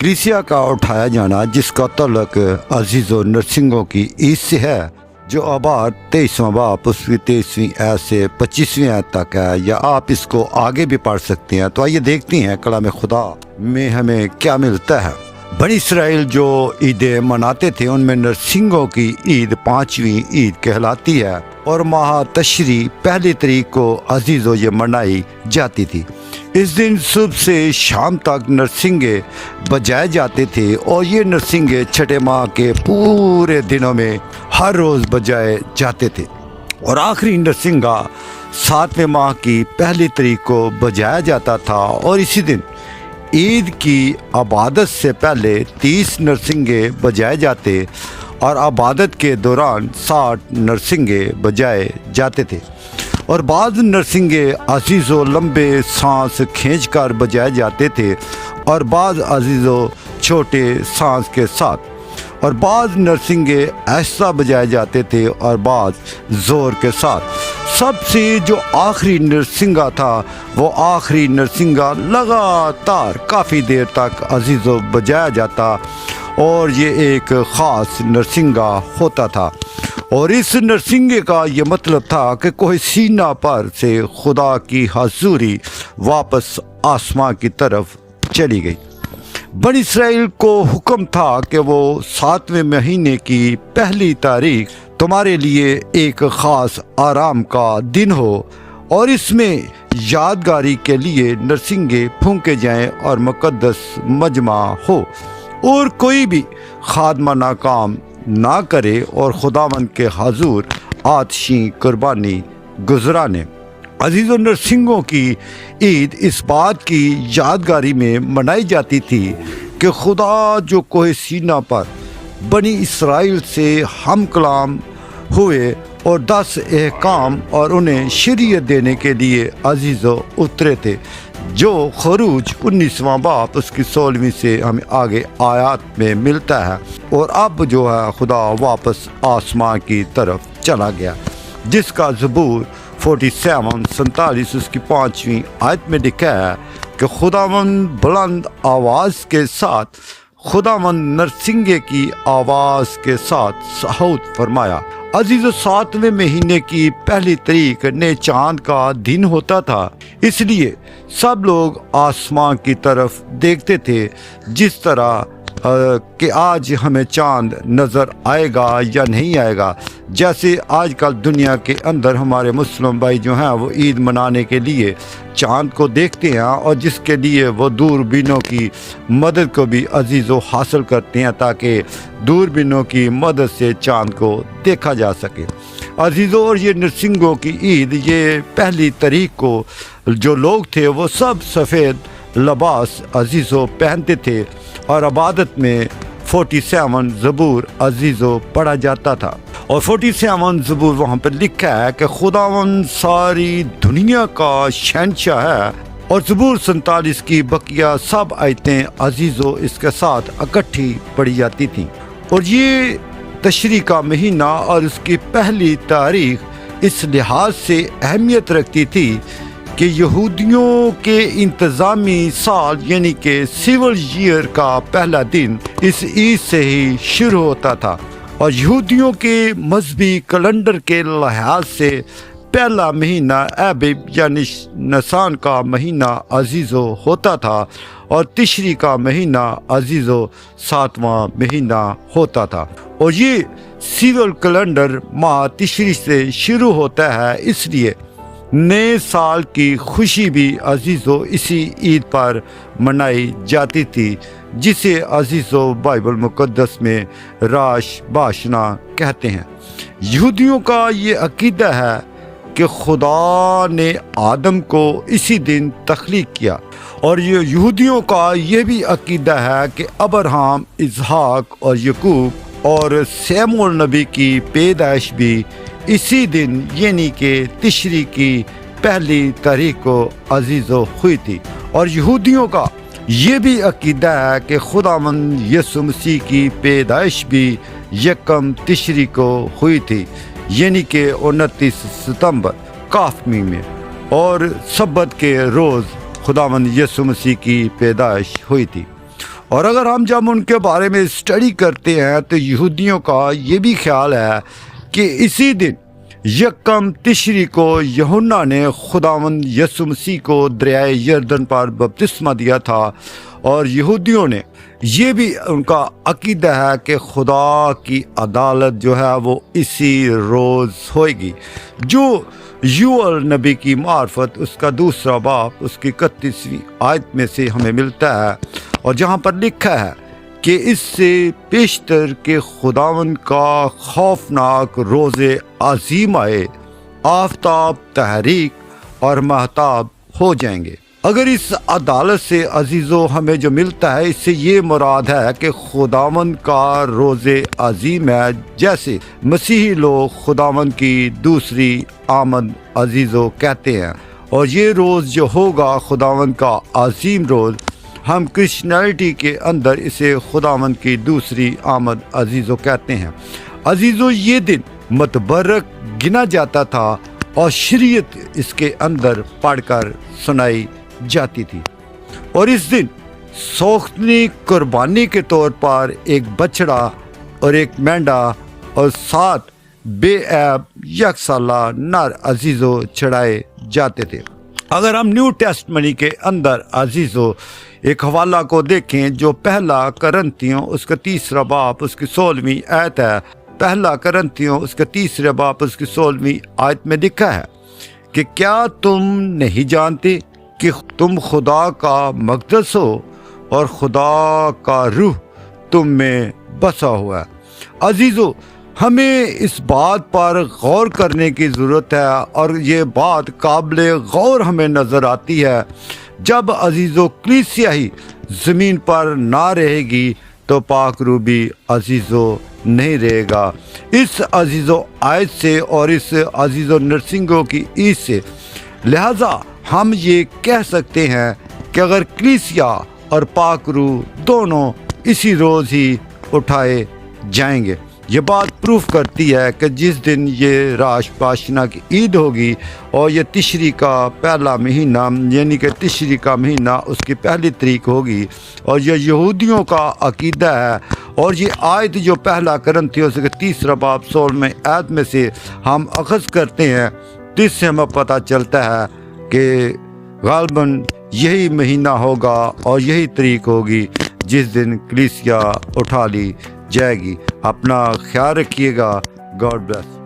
कलीसिया का उठाया जाना जिसका तल्लक अजीज़ो नरसिंगों की ईद से है, जो आबाद 23वां बाब उसकी 23वीं आयत से 25वीं आयत तक है, या आप इसको आगे भी पढ़ सकते हैं। तो आइए देखते हैं कलाम खुदा में हमें क्या मिलता है। बनी इसराइल जो ईदें मनाते थे उनमें नरसिंगों की ईद 5वीं ईद कहलाती है और माह तशरी पहली तारीख को अजीज़ो ये मनाई जाती थी। इस दिन सुबह से शाम तक नरसिंगे बजाए जाते थे और ये नरसिंगे छठे माह के पूरे दिनों में हर रोज़ बजाए जाते थे और आखिरी नरसिंगा 7वें माह की पहली तारीख को बजाया जाता था। और इसी दिन ईद की इबादत से पहले 30 नरसिंगे बजाए जाते और इबादत के दौरान 60 नरसिंगे बजाए जाते थे और बाद नरसिंगे अजीज़ो लंबे सांस खींचकर बजाए जाते थे और बाद अजीज़ो छोटे सांस के साथ और बाद नरसिंगे ऐसा बजाए जाते थे और बाद ज़ोर के साथ। सबसे जो आखिरी नरसिंगा था वो आखिरी नरसिंगा लगातार काफ़ी देर तक अजीज़ो बजाया जाता और ये एक ख़ास नरसिंगा होता था। और इस नरसिंगे का ये मतलब था कि कोई सीना पर से खुदा की हजूरी वापस आसमां की तरफ चली गई। बनी इसराइल को हुक्म था कि वो 7वें महीने की पहली तारीख तुम्हारे लिए एक ख़ास आराम का दिन हो और इसमें यादगारी के लिए नरसिंगे फूंके जाएं और मुक़द्दस मजमा हो और कोई भी खादमाना काम ना करे और खुदावंद के हजूर आतशी कुर्बानी गुजराने। अजीज़ो नरसिंगों की ईद इस बात की यादगारी में मनाई जाती थी कि खुदा जो कोहे सीना पर बनी इसराइल से हम कलाम हुए और 10 अहकाम और उन्हें शरीयत देने के लिए अजीज़ो उतरे थे, जो खरूज 19वां बाब उसकी 16वीं से हमें आगे आयत में मिलता है। और अब जो है खुदा वापस आसमां की तरफ चला गया, जिसका ज़बूर 47 उसकी 5वीं आयत में लिखा है कि खुदावंद बुलंद आवाज़ के साथ खुदावंद नरसिंगे की आवाज़ के साथ सऊद फरमाया। अजीज़ो 7वें महीने की पहली तारीख ने चांद का दिन होता था, इसलिए सब लोग आसमां की तरफ देखते थे जिस तरह कि आज हमें चांद नज़र आएगा या नहीं आएगा। जैसे आजकल दुनिया के अंदर हमारे मुस्लिम भाई जो हैं वो ईद मनाने के लिए चांद को देखते हैं और जिसके लिए वो दूरबीनों की मदद को भी अजीज़ो हासिल करते हैं ताकि दूरबीनों की मदद से चांद को देखा जा सके। अजीज़ो और ये नरसिंगों की ईद ये पहली तारीख को जो लोग थे वो सब सफ़ेद लिबास अजीज़ो पहनते थे और इबादत में 47 ज़बूर अजीज़ो पढ़ा जाता था। और 47 ज़बूर वहाँ पर लिखा है कि खुदावंद सारी दुनिया का शहंशाह है। और ज़बूर 47 की बकिया सब आयतें अजीज़ो इसके साथ इकट्ठी पढ़ी जाती थीं। और ये तशरी का महीना और उसकी पहली तारीख इस लिहाज से अहमियत रखती थी कि यहूदियों के इंतज़ामी साल यानी कि सिविल ईयर का पहला दिन इस ईद से ही शुरू होता था और यहूदियों के मजहबी कैलेंडर के लिहाज से पहला महीना एबिब यानी निसान का महीना अजीज़ो होता था और तिशरी का महीना अजीज़ो 7वां महीना होता था। और ये सिविल कैलेंडर माह तिशरी से शुरू होता है, इसलिए नए साल की खुशी भी अजीज़ो इसी ईद पर मनाई जाती थी, जिसे अजीज़ो बाइबल मुक़द्दस में राश बाशना कहते हैं। यहूदियों का ये अकीदा है कि खुदा ने आदम को इसी दिन तख्लीक किया और ये यहूदियों का ये भी अकीदा है कि अब्राहम, इसहाक और याकूब और शमूएल नबी की पैदाइश भी इसी दिन यानी कि तिशरी की पहली तारीख को अजीज़ो हुई थी। और यहूदियों का ये भी अकीदा है कि खुदावंद यीशु मसीह की पैदाइश भी यकम तिशरी को हुई थी यानी कि 29 सितंबर काफमी में और सब्बत के रोज़ खुदावंद यीशु मसीह की पैदाइश हुई थी। اور اگر ہم جب ان کے بارے میں اسٹڈی کرتے ہیں تو یہودیوں کا یہ بھی خیال ہے کہ اسی دن یکم تشری کو یوحنا نے خداوند یسوع مسیح کو دریائے یردن پر بپتسمہ دیا تھا، اور یہودیوں نے یہ بھی ان کا عقیدہ ہے کہ خدا کی عدالت جو ہے وہ اسی روز ہوئے گی، جو یوئیل نبی کی معرفت اس کا 2 باب اس کی 31ویں آیت میں سے ہمیں ملتا ہے، اور جہاں پر لکھا ہے کہ اس سے پیشتر کہ خداوند کا خوفناک روز عظیم آئے، آفتاب تحریک اور مہتاب ہو جائیں گے۔ اگر اس عدالت سے عزیزو ہمیں جو ملتا ہے، اس سے یہ مراد ہے کہ خداوند کا روز عظیم ہے، جیسے مسیحی لوگ خداوند کی دوسری آمد عزیزو کہتے ہیں، اور یہ روز جو ہوگا خداوند کا عظیم روز، ہم کرسچنائٹی کے اندر اسے خداوند کی دوسری آمد عزیزو کہتے ہیں۔ عزیزو، یہ دن متبرک گنا جاتا تھا اور شریعت اس کے اندر پڑھ کر سنائی جاتی تھی، اور اس دن سوختنی قربانی کے طور پر ایک بچڑا اور ایک مینڈا اور 7 بے عیب یک سالہ نر عزیزو چڑھائے جاتے تھے۔ اگر ہم نیو ٹیسٹمنی کے اندر عزیزو ایک حوالہ کو دیکھیں جو پہلا کرنتھیوں اس کا 3 باب اس کی 16ویں آیت ہے، پہلا کرنتھیوں اس کا 3 باب اس کی 16ویں آیت میں لکھا ہے کہ کیا تم نہیں جانتے کہ تم خدا کا مقدس ہو اور خدا کا روح تم میں بسا ہوا ہے۔ عزیزو، ہمیں اس بات پر غور کرنے کی ضرورت ہے، اور یہ بات قابل غور ہمیں نظر آتی ہے۔ جب عزیزو کلیسیا ہی زمین پر نہ رہے گی تو پاک روح بھی عزیزو نہیں رہے گا۔ اس عزیزو آیت سے اور اس عزیزو نرسنگو کی عید سے لہٰذا ہم یہ کہہ سکتے ہیں کہ اگر کلیسیا اور پاک روح دونوں اسی روز ہی اٹھائے جائیں گے، یہ بات پروف کرتی ہے کہ جس دن یہ راش پاشنا کی عید ہوگی اور یہ تشری کا پہلا مہینہ یعنی کہ تشری کا مہینہ اس کی پہلی تاریخ ہوگی، اور یہ یہودیوں کا عقیدہ ہے، اور یہ آیت جو پہلا کرنتھیوں سے 3 باب 16 آیت میں سے ہم اخذ کرتے ہیں، تو اس سے ہمیں پتہ چلتا ہے کہ غالباً یہی مہینہ ہوگا اور یہی تاریخ ہوگی جس دن کلیسیا اٹھا لی جائے گی۔ اپنا خیال رکھیے گا۔ God bless.